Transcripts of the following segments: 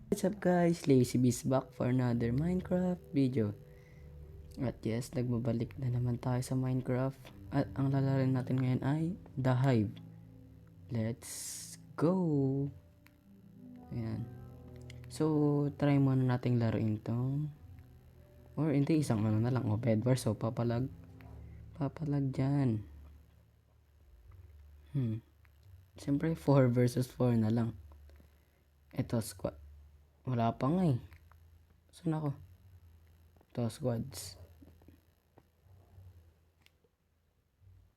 What's up guys, Lazy Beast back for another Minecraft video. At yes, nagbabalik na naman tayo sa Minecraft. At ang lalarin natin ngayon ay The Hive. Let's go! Ayan. So, try muna nating laruin to. Or hindi, isang ano na lang. O, bedwars. So, papalag dyan. Siyempre, 4 versus 4 na lang. Ito, squad. Wala pa nga eh. Saan ako? Ito, squads.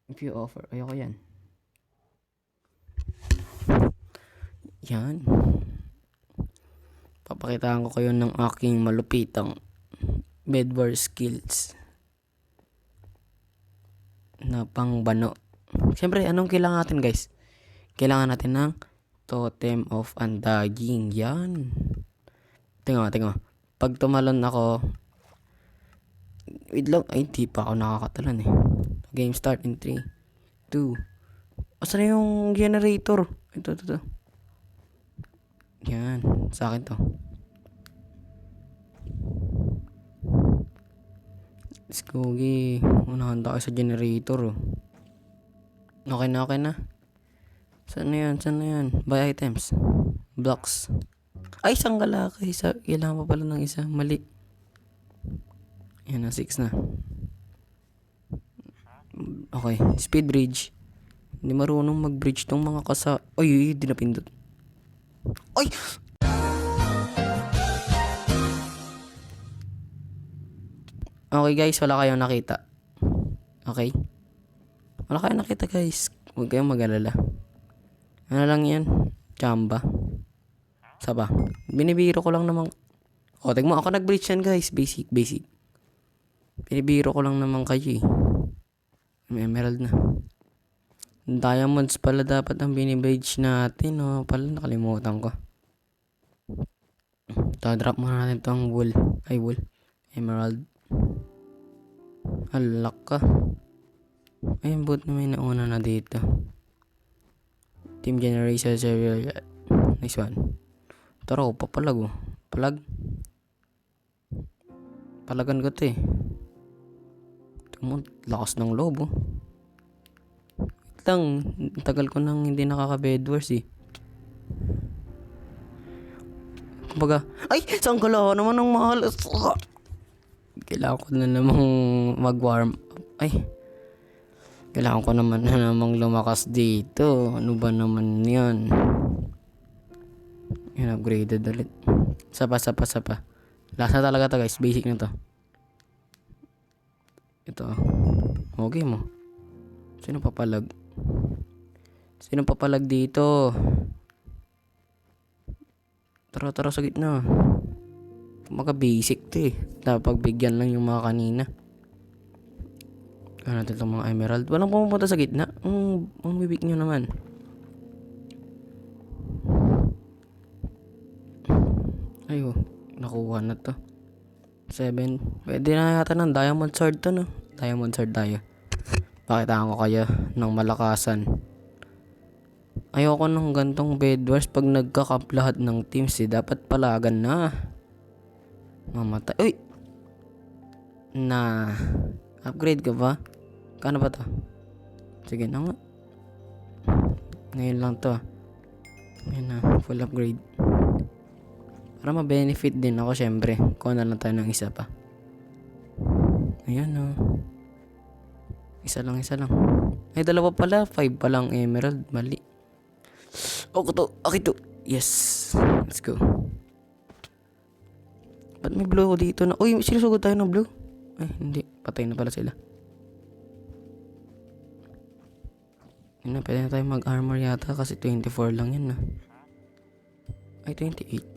If you offer, ayoko yan. Yan. Papakitaan ko kayo ng aking malupitang bedwar skills na pangbano. Siyempre, anong kailangan natin guys? Kailangan natin ng Totem of Undying. Yan. Tingnan mo. Pag tumalon ako, wait lang. Ay, di pa ako nakakatalon eh. Game start in 3, 2. Asan na yung generator? Ito. Yan. Sa akin to. Let's go, gi. Unahan tayo sa generator. Okay na. Saan na yan? Buy items. Blocks. Ay, isang kalaki. Kailangan pa pala ng isa. Mali. Yan na, 6 na. Okay, speed bridge. Hindi marunong mag-bridge tong mga Ay, di napindot. Ay! Okay guys, wala kayong nakita. Okay? Wala kayong nakita guys. Huwag kayong mag-alala. Ano lang yan? Chamba. Saba. Binibiro ko lang naman. O, tigmo ako nag-bridge yan guys. Basic. Binibiro ko lang naman kayo eh. May emerald na. Diamonds pala dapat ang binibridge natin. O, pala nakalimutan ko. Drop muna natin itong wool. Wool. Emerald. Halak ka. Ayun, boot na may nauna na dito. Team generation serial. Nice one. Tara ko, papalag oh. Palagan ko to eh. Lakas ng loob oh. Wait lang, tagal ko nang hindi nakaka-bedwars eh. Kumbaga, ay! Saan kala naman ang mahal? Kailangan ko na namang mag-warm up. Ay! Kailangan ko naman na namang lumakas dito. Ano ba naman yan? Yan, upgraded ulit. Sapa. Last na talaga to guys. Basic na to. Ito. Okay mo. Sino papalag dito? Tara sa gitna. Mga basic to eh. Dapat pagbigyan lang yung mga kanina. Kaya natin itong mga emerald. Walang pumupunta sa gitna. Ang bibig nyo naman. Ayo, nakuha na to. 7. Pwede na yata ng diamond sword to no. Diamond sword tayo. Pakitaan ko kayo ng malakasan. Ayoko ng gantong bedwars pag nagka-camp lahat ng teams eh. Dapat palagan na. Mamatay. Uy! Upgrade ka ba? Kano ba to? Sige na nga. Ngayon lang to. Ngayon na. Full upgrade. Para ma-benefit din ako syempre. Kuha na lang tayo ng isa pa. Ayan o. Isa lang. Ay, dalawa pala. 5 pa lang emerald. Mali. Okay to. Yes. Let's go. Ba't may blue dito na? Uy, sinusugod tayo ng blue. Ay, hindi. Patay na pala sila. Yun na, pwede na tayo mag-armor yata kasi 24 lang yan na. Ay, 28.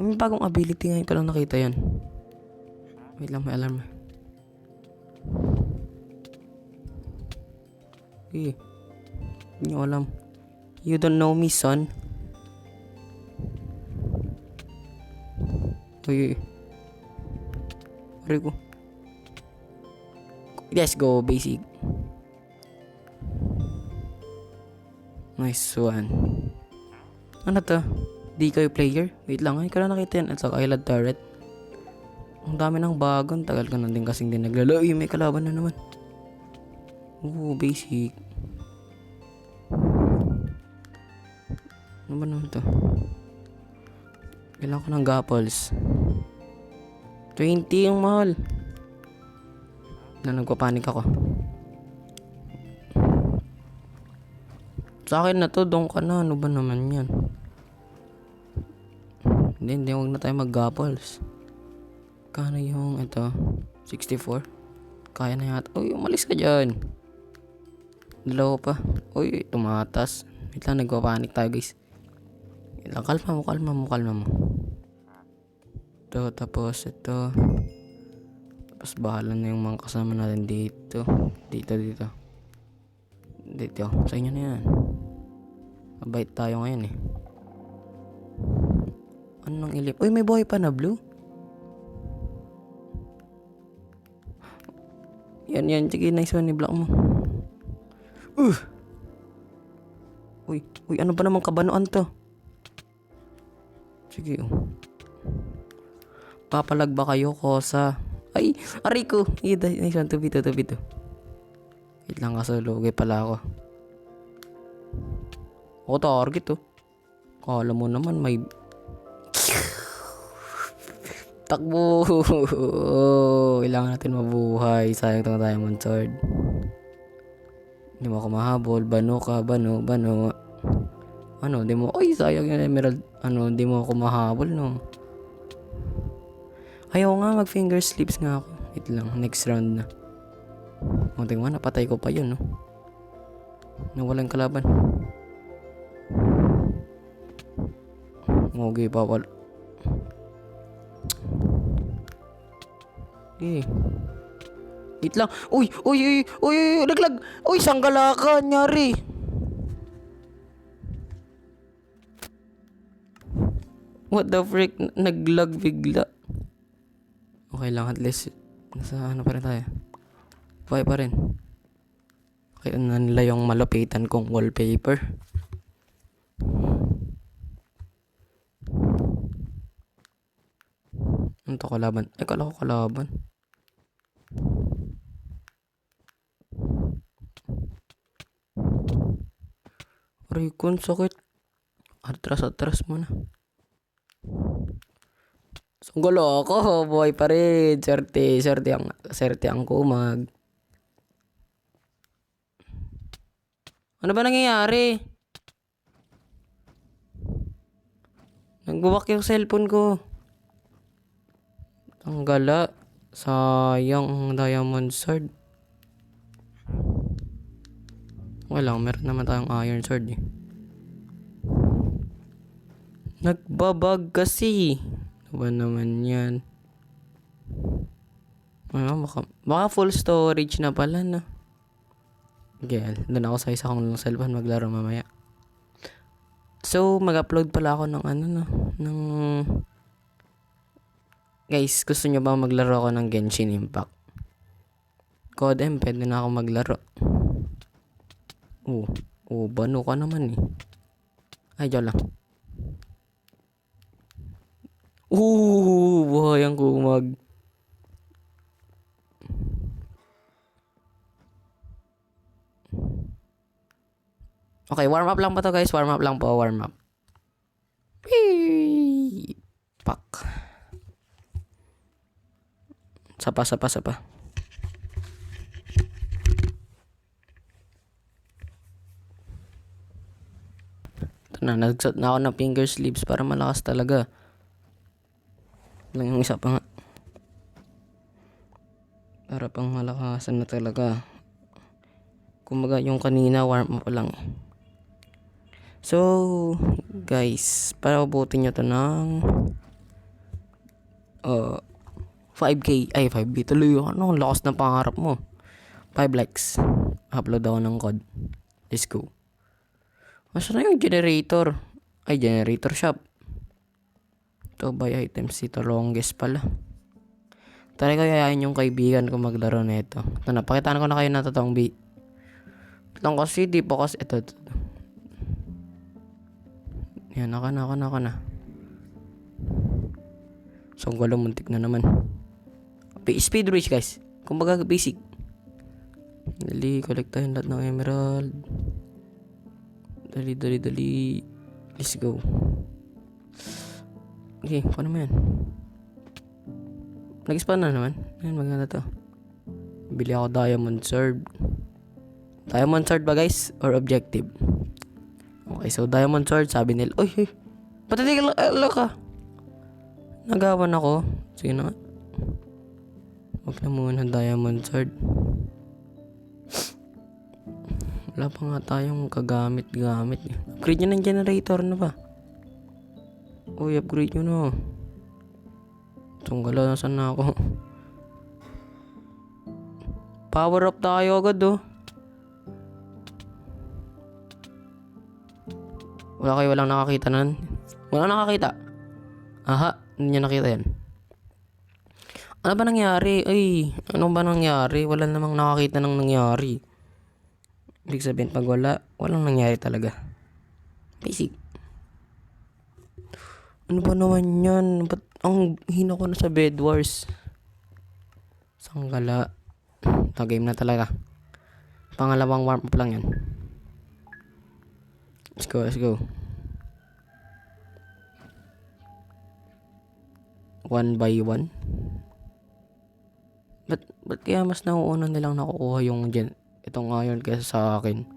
May bagong ability ngayon ko lang nakita yan. Wait lang, may alarm. Hindi nyo alam. You don't know me, son. Uy. Pare ko. Let's go, basic. Nice one. Ano to? Decoy player. Wait lang, ay ko na nakita yan. It's like Island turret. Ang dami ng bago. Ang tagal ka na din kasing din naglalo. Uy, may kalaban na naman. Oo, basic. Ano ba naman to? Kailangan ko ng gapples. 20 yung mahal. Na nagpapanik ako. Sa akin na to, doon ka na. Ano ba naman yan? Hindi, huwag na tayo mag-gapples. Kano yung ito? 64? Kaya na yata. Uy, umalis ka dyan. Dalawa pa. Uy, tumatas. Wait lang, nagpapanik tayo guys. Wait lang, kalma mo. Ito, tapos ito. Tapos bahala na yung mga kasama natin dito. Dito. Sa inyo na yan. Mabait tayo ngayon eh. Ano nang ilip? Uy, may buhay pa na blue. Yan. Sige, nice one. I-block mo. Uy, ano ba naman kabanoan to? Sige, papalag ba kayo, Kosa? Ay, aray ko. Nice one. 2v2. Wait lang, kaso lugay pala ako. Ako target oh. Kala mo naman may... Takbo! Kailangan natin mabuhay. Sayang itong diamond sword. Hindi mo ako mahabol. Bano ka. Ano, di mo... Ay, sayang yung emerald. Ano, di mo ako mahabol, no? Ayaw nga, mag-finger slips nga ako. Wait lang, next round na. Munting man, napatay ko pa yun, no? Nawalan kalaban. Okay, bawal. Wait lang. Uy, naglag. Uy, sanggala ka, nyari. What the frick? Naglag bigla. Okay lang, at least nasa ano pa rin tayo. Buhay pa rin. Kaya na nila yung malapitan kong wallpaper. Ano to, kalaban? Ay, kala ko kalaban. Aray ko, sakit. Atras muna. Sanggala ako, buhay pa rin. Swerte ang kumag. Ano ba nangyayari? Nagbuwak yung cellphone ko. Ang gala. Sayang ang diamond sword. Walang, meron naman tayong iron sword eh. Nagbabag kasi. Ano ba naman yan? Baka full storage na pala na. Okay, doon ako sa isa kong cellphone maglaro mamaya. So, mag-upload pala ako ng ng... Guys, gusto nyo ba maglaro ako ng Genshin Impact? Code M, pwede na ako maglaro. Bano ka naman eh. Ay, dyan lang. Buhay ang kumag. Okay, warm up lang pa to guys. Warm up. Whee! Pak. Sapa. Ito na, nagsuot na ako ng finger sleeves para malakas talaga. Lang yung isa pa nga. Para pang malakasan na talaga. Kumaga yung kanina warm up lang. So, guys, para ubutin nyo to ng 5K. Ay, 5B tuloy. Ano, lakas na pangarap mo. 5 likes. Upload ako ng code. Let's go. Masa na yung generator? Ay, generator shop. Ito, buy items. Ito, longest pala. Try ko yayain yung kaibigan ko maglaro na ito. Ito, napakitaan ko na kayo na totoong beat. Lang kasi, di pa kasi. Ito. Yan, naka na. So, wala, muntik na naman. Speed race, guys. Kumbaga, basic. Dali, collect tayo lahat ng emerald. Dali. Let's go. Okay, paano mo yan? Nag-spawn na naman. Ayan, maganda to. Bili ako diamond sword. Diamond sword ba, guys? Or objective? Okay, so diamond sword, sabi nila. Uy, patati ka. Nagawan ako. Sige na nga. Huwag na muna diamond sword. Wala pa nga tayong kagamit-gamit. Upgrade nyo ng generator na ba? Uy, upgrade nyo na. Tunggala, nasan na ako? Power up tayo agad, oh. Walang nakakita nan. Wala nakakita. Aha, hindi niya nakita yan. Ano ba nangyari? Ay, ano ba nangyari? Wala namang nakakita ng nangyari. Ibig sabihin, pag walang nangyari talaga. Basic. Ano ba naman yan? Ba't ang hina ko na sa Bed Wars? Sanggala. Game na talaga. Pangalawang warm up lang yan. Let's go. 1 by 1. Ba't kaya mas nauuna nilang nakukuha yung itong iron kaysa sa akin?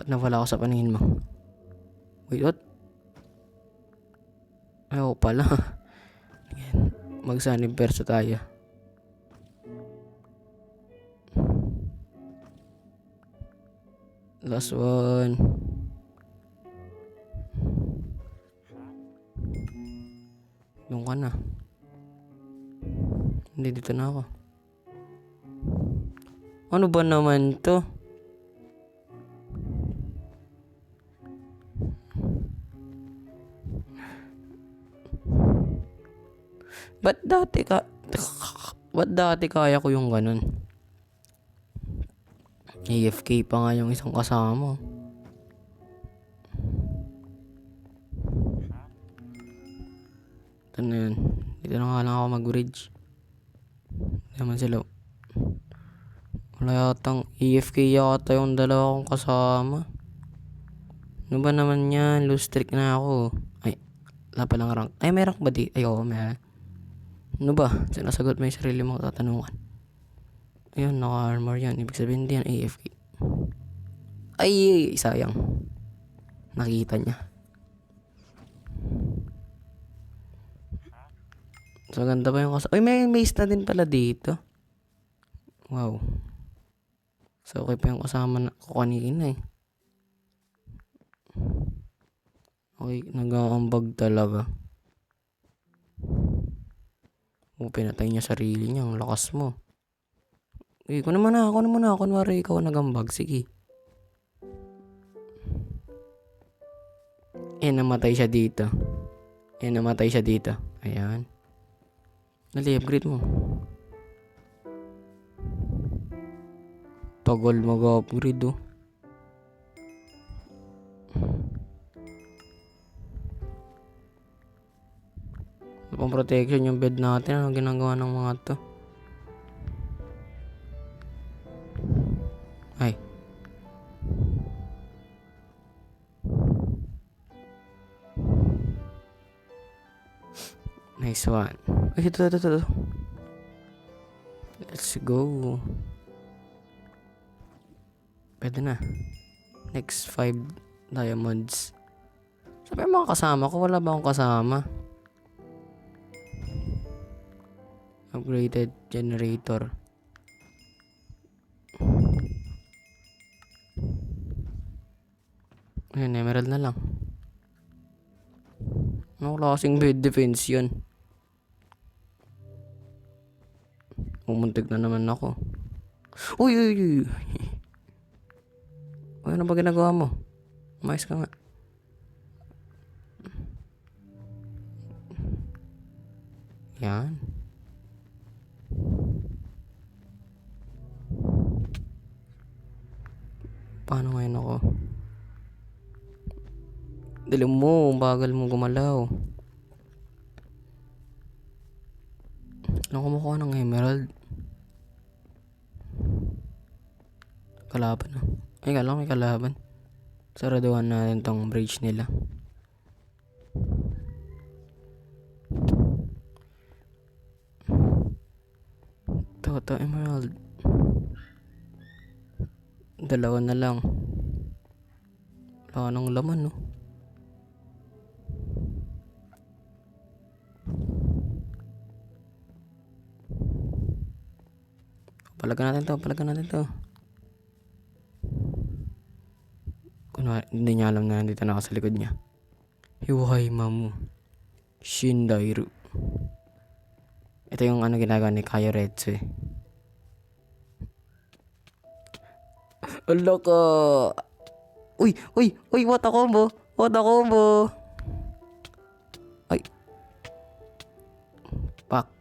Nawala ako sa paningin mo. Wait, what? Ayaw pala. Magsanib perso tayo. Last one. Doon ka na. Hindi, dito na ako. Ano ba naman to? Ba't dati kaya ko yung ganun? AFK pa nga yung isang kasama. Ito na yun. Dito na nga lang ako mag-bridge. Hindi naman sila. Wala yatang AFK yata yung dalawa kong kasama. Ano ba naman yan? Lose streak na ako. Ay, wala palang rank. Ay, may rank ba di? Ay, oo, may. Ano ba? Sinasagot mo yung sarili mong tatanungan. Ayun, naka-armor yan. Ibig sabihin hindi yan AFK. Ay, sayang. Nakita niya. So, ganda pa yung kasama. Uy, may maze na din pala dito. Wow. So, okay pa yung kasama ko kanina eh. Okay, nag-aambag talaga. Pinatay niya sarili niya. Ang lakas mo. Uy, kunin mo na. Kunwari ikaw nag-ambag. Sige. Namatay siya dito. Ayan. Dali, upgrade mo. Tagal mag-upgrade, oh. Pang protection yung bed natin. Ano ginagawa ng mga to? Ay. Nice one. Ay, ito. Let's go. Pwede na. Next 5 diamonds. Sabi yung mga kasama ko. Wala ba akong kasama? Upgraded generator. Ayan, emerald na lang. Ano klaseng bed defense yun? Umuntik na naman ako. Uy. Ano ba ginagawa mo? Umayos ka nga. Yan. Paano ngayon ako? Dali mo, bagal mo gumalaw. Saan ako kumukuha ng emerald? Kalaban, oh. Ay, kala ko may kalaban. Saraduhan natin tong bridge nila. Ito, emerald. Dalawa na lang. Wala nang laman, no? Palagan natin to. Kunwari, hindi niya alam na nandito na ako sa likod niya. Hiway mamu. Shindairu. Ito yung ginagawa ni Kaioretsu eh. Ala ka! Uy! What a combo! Ay! Pak!